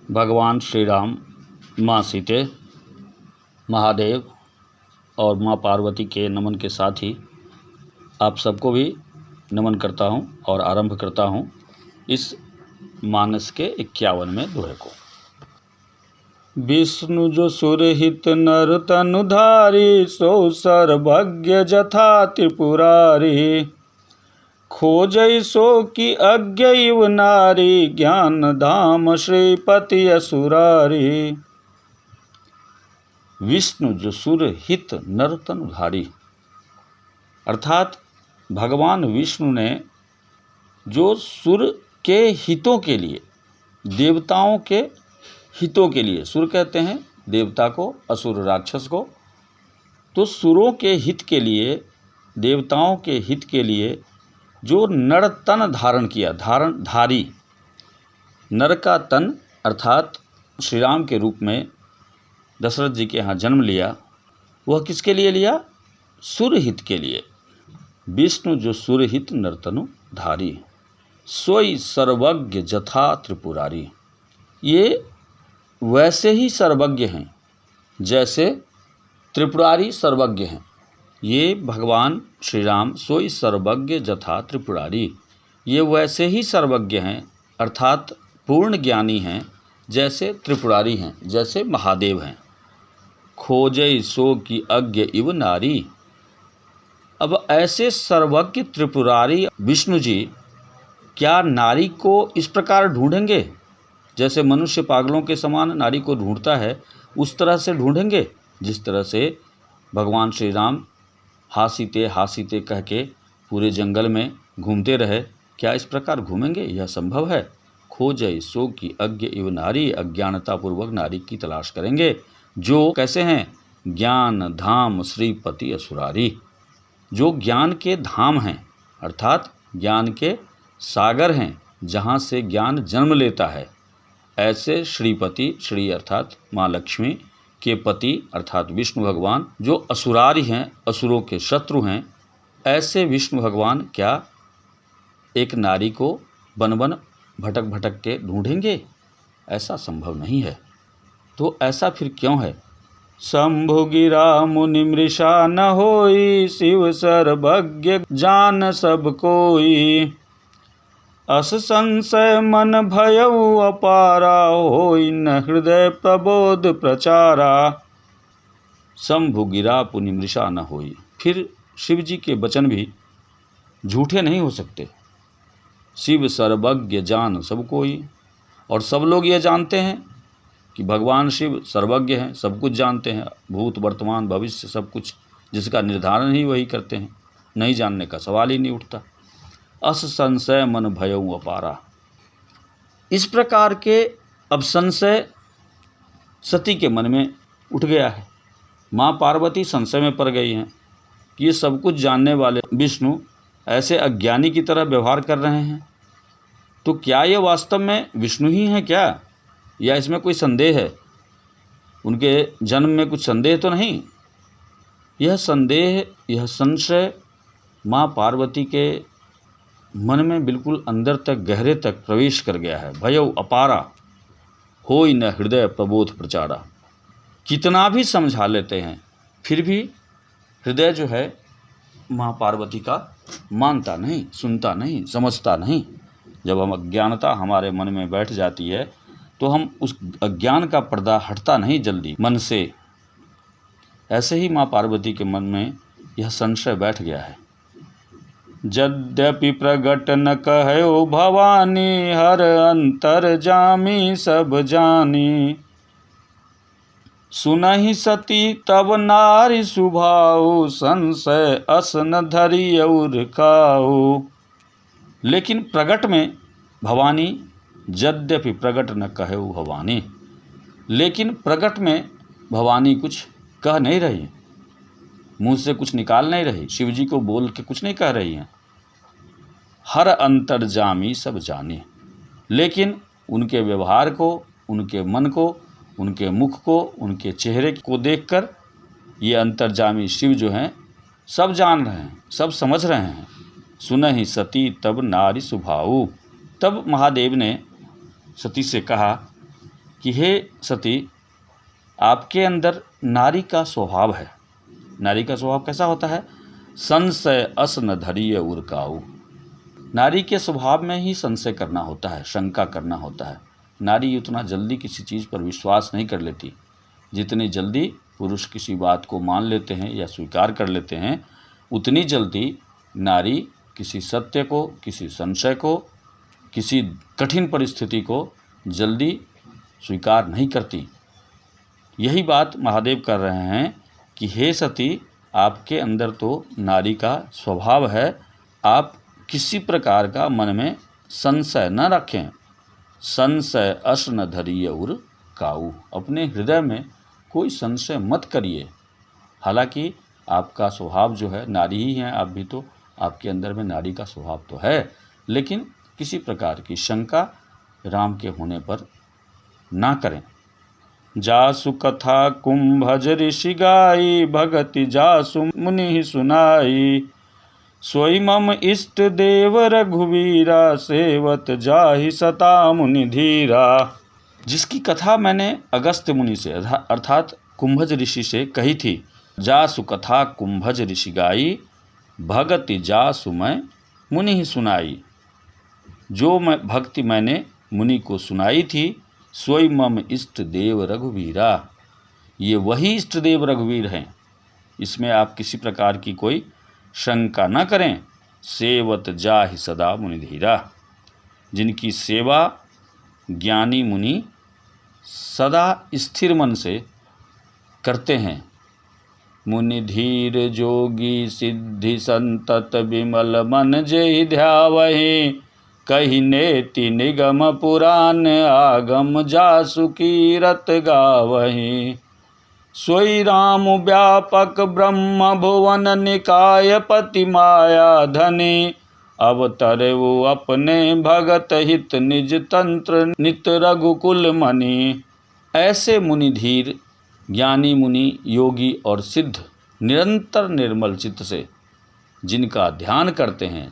भगवान श्री राम, माँ सीते, महादेव और माँ पार्वती के नमन के साथ ही आप सबको भी नमन करता हूँ और आरंभ करता हूँ इस मानस के 51वें दोहे को। विष्णु जो सुरहित नर तनुधारी, सो सर्वज्ञ जथा त्रिपुरारी। खोजै सो की अज्ञैव नारी, ज्ञान धाम श्रीपति असुरारी। विष्णु जो सुर हित नर तनुधारी, अर्थात भगवान विष्णु ने जो सुर के हितों के लिए, देवताओं के हितों के लिए, सुर कहते हैं देवता को, असुर राक्षस को, तो सुरों के हित के लिए, देवताओं के हित के लिए जो नर तन धारण किया, धारी, नर का तन अर्थात श्री राम के रूप में दशरथ जी के यहाँ जन्म लिया, वह किसके लिए लिया? सुरहित के लिए। विष्णु जो सुरहित नरतनु धारी, सोई सर्वज्ञ जथा त्रिपुरारी। ये वैसे ही सर्वज्ञ हैं जैसे त्रिपुरारी सर्वज्ञ हैं। ये भगवान श्री राम सोई सर्वज्ञ जथा त्रिपुरारी, ये वैसे ही सर्वज्ञ हैं अर्थात पूर्ण ज्ञानी हैं जैसे त्रिपुरारी हैं, जैसे महादेव हैं। खोजै सो की अज्ञ इव नारी। अब ऐसे सर्वज्ञ त्रिपुरारी विष्णु जी क्या नारी को इस प्रकार ढूंढेंगे? जैसे मनुष्य पागलों के समान नारी को ढूंढता है, उस तरह से ढूंढेंगे जिस तरह से भगवान श्री राम हासीते कह के पूरे जंगल में घूमते रहे, क्या इस प्रकार घूमेंगे? यह संभव है? खोजै सो की अज्ञ इव नारी, अज्ञानतापूर्वक नारी की तलाश करेंगे जो कैसे हैं? ज्ञान धाम श्रीपति असुरारी, जो ज्ञान के धाम हैं अर्थात ज्ञान के सागर हैं, जहाँ से ज्ञान जन्म लेता है। ऐसे श्रीपति, श्री अर्थात माँ लक्ष्मी के पति अर्थात विष्णु भगवान जो असुरारी हैं, असुरों के शत्रु हैं, ऐसे विष्णु भगवान क्या एक नारी को बन बन भटक भटक के ढूंढेंगे? ऐसा संभव नहीं है। तो ऐसा फिर क्यों है? शंभु गिरा मुनि मृषा न होई, शिव सर्वज्ञ जान सब कोई। अस संशय मन भयउ अपारा, होई न हृदय प्रबोध प्रचारा। शंभु गिरा पुनि मृषा न होई, फिर शिव जी के वचन भी झूठे नहीं हो सकते। शिव सर्वज्ञ जान सब कोई, और सब लोग ये जानते हैं कि भगवान शिव सर्वज्ञ हैं, सब कुछ जानते हैं, भूत वर्तमान भविष्य सब कुछ, जिसका निर्धारण ही वही करते हैं, नहीं जानने का सवाल ही नहीं उठता। अस संशय मन भयउ अपारा, इस प्रकार के अब संशय सती के मन में उठ गया है। माँ पार्वती संशय में पड़ गई हैं कि ये सब कुछ जानने वाले विष्णु ऐसे अज्ञानी की तरह व्यवहार कर रहे हैं, तो क्या ये वास्तव में विष्णु ही हैं क्या, या इसमें कोई संदेह है? उनके जन्म में कुछ संदेह तो नहीं? यह संदेह, यह संशय माँ पार्वती के मन में बिल्कुल अंदर तक, गहरे तक प्रवेश कर गया है। भयउ अपारा, होई न हृदय प्रबोध प्रचारा। कितना भी समझा लेते हैं फिर भी हृदय जो है माँ पार्वती का मानता नहीं, सुनता नहीं, समझता नहीं। जब हम अज्ञानता हमारे मन में बैठ जाती है तो हम उस अज्ञान का पर्दा हटता नहीं जल्दी मन से। ऐसे ही माँ पार्वती के मन में यह संशय बैठ गया है। यद्यपि प्रगट न कहयो भवानी, हर अंतर जामी सब जानी। सुनहि सती तब नारी सुभाऊ, संशय असन धरि और खाऊ। लेकिन प्रगट में भवानी, यद्यपि प्रगट न कहयो भवानी, लेकिन प्रगट में भवानी कुछ कह नहीं रही, मुँह से कुछ निकाल नहीं रही, शिव जी को बोल के कुछ नहीं कह रही हैं। हर अंतर जामी सब जाने, लेकिन उनके व्यवहार को, उनके मन को, उनके मुख को, उनके चेहरे को देखकर ये अंतर्जामी शिव जो हैं सब जान रहे हैं, सब समझ रहे हैं। सुनहि सती तब नारी सुभाऊ, तब महादेव ने सती से कहा कि हे सती, आपके अंदर नारी का स्वभाव है। नारी का स्वभाव कैसा होता है? संशय असन धरिय उरकाऊ। नारी के स्वभाव में ही संशय करना होता है, शंका करना होता है। नारी उतना जल्दी किसी चीज़ पर विश्वास नहीं कर लेती। जितनी जल्दी पुरुष किसी बात को मान लेते हैं या स्वीकार कर लेते हैं, उतनी जल्दी नारी किसी सत्य को, किसी संशय को, किसी कठिन परिस्थिति को जल्दी स्वीकार नहीं करती। यही बात महादेव कर रहे हैं कि हे सती, आपके अंदर तो नारी का स्वभाव है। आप किसी प्रकार का मन में संशय न रखें। संशय असन धरिय उर काऊ। अपने हृदय में कोई संशय मत करिए। हालांकि आपका स्वभाव जो है, नारी ही हैं आप भी, तो आपके अंदर में नारी का स्वभाव तो है, लेकिन किसी प्रकार की शंका राम के होने पर ना करें। जासु कथा कुंभज ऋषि गाई, भगति जासु मुनि सुनाई। सोई मम इष्ट देव रघुवीरा, सेवत जाहि सता मुनि धीरा। जिसकी कथा मैंने अगस्त्य मुनि से अर्थात कुंभज ऋषि से कही थी। जासु कथा कुंभज ऋषि गाई, भगति जासु मैं मुनि ही सुनाई। जो भक्ति मैंने मुनि को सुनाई थी, सोई मम इष्ट देव रघुवीरा। ये वही इष्ट देव रघुवीर हैं, इसमें आप किसी प्रकार की कोई शंका न करें। सेवत जाहि सदा मुनि धीरा। जिनकी सेवा ज्ञानी मुनि सदा स्थिर मन से करते हैं। मुनि धीर जोगी सिद्धि संतत, विमल मन जेहि ध्यावहि। कहि नेति निगम पुराण, आगम जासु कीरत गावहि। सोई राम व्यापक ब्रह्म भुवन, निकाय पति माया धनी। अवतरऊ अपने भगत हित, निज तंत्र नित रघुकुल मणि। ऐसे मुनि धीर, ज्ञानी मुनि, योगी और सिद्ध निरंतर निर्मल चित्त से जिनका ध्यान करते हैं,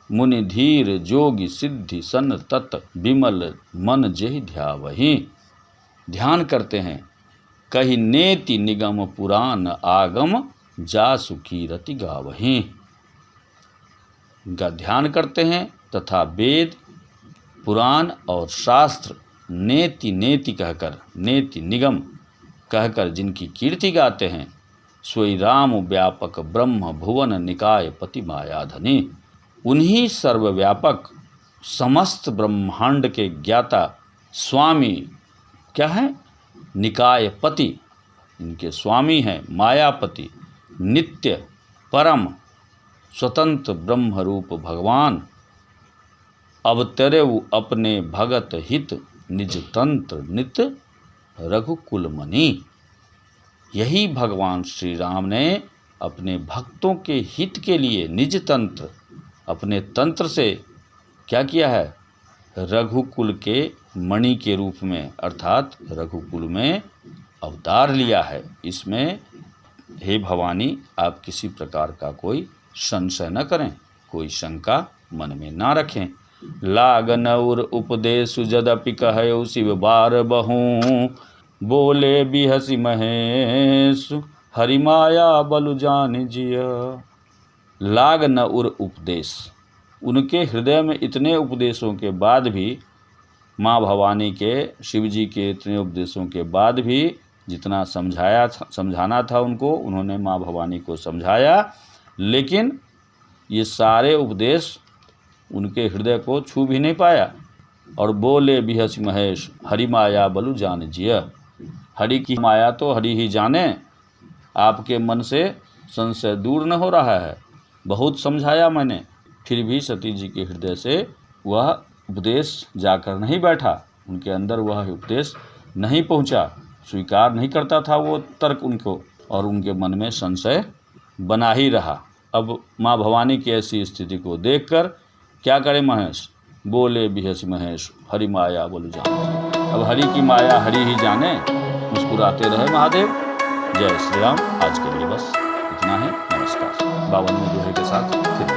मुनि धीर जोगी सिद्धि सन तत्, विमल मन जेहि ध्यावहि। ध्यान करते हैं। कहि नेति निगम पुराण, आगम जासु कीरति गावहि। इनका ध्यान करते हैं तथा वेद, पुराण और शास्त्र नेति नेति कहकर, नेति निगम कहकर जिनकी कीर्ति गाते हैं। सोई राम व्यापक ब्रह्म भुवन, निकाय पति मायाधनी। उन्हीं सर्वव्यापक समस्त ब्रह्मांड के ज्ञाता स्वामी क्या है? निकाय पति। इनके स्वामी हैं मायापति, नित्य परम स्वतंत्र ब्रह्म रूप भगवान। अवतरेउ अपने भगत हित, निज तंत्र नित रघुकुल मणि। यही भगवान श्री राम ने अपने भक्तों के हित के लिए निज तंत्र, अपने तंत्र से क्या किया है? रघुकुल के मणि के रूप में अर्थात रघुकुल में अवतार लिया है। इसमें हे भवानी, आप किसी प्रकार का कोई संशय न करें, कोई शंका मन में ना रखें। लागन उर उपदेश जदपि कहयो, शिव बार बहु। बोले बिहसी महेश, हरि माया बलु जान जिय। लाग न उर उपदेश। उनके हृदय में इतने उपदेशों के बाद भी, माँ भवानी के, शिव जी के इतने उपदेशों के बाद भी जितना समझाना था उनको, उन्होंने माँ भवानी को समझाया, लेकिन ये सारे उपदेश उनके हृदय को छू भी नहीं पाया। और बोले बिहस महेश, हरि माया बलु जान जिय। हरि की माया तो हरि ही जाने। आपके मन से संशय दूर न हो रहा है। बहुत समझाया मैंने, फिर भी सती जी के हृदय से वह उपदेश जाकर नहीं बैठा। उनके अंदर वह उपदेश नहीं पहुंचा, स्वीकार नहीं करता था वो तर्क उनको, और उनके मन में संशय बना ही रहा। अब माँ भवानी की ऐसी स्थिति को देखकर क्या करे महेश? बोले बिहस महेश, हरि माया बोलू जाने। अब हरि की माया हरि ही जाने। मुस्कुराते रहे महादेव। जय श्री राम। आज के लिए बस इतना है। नमस्कार। 52वें दोहे के साथ फिर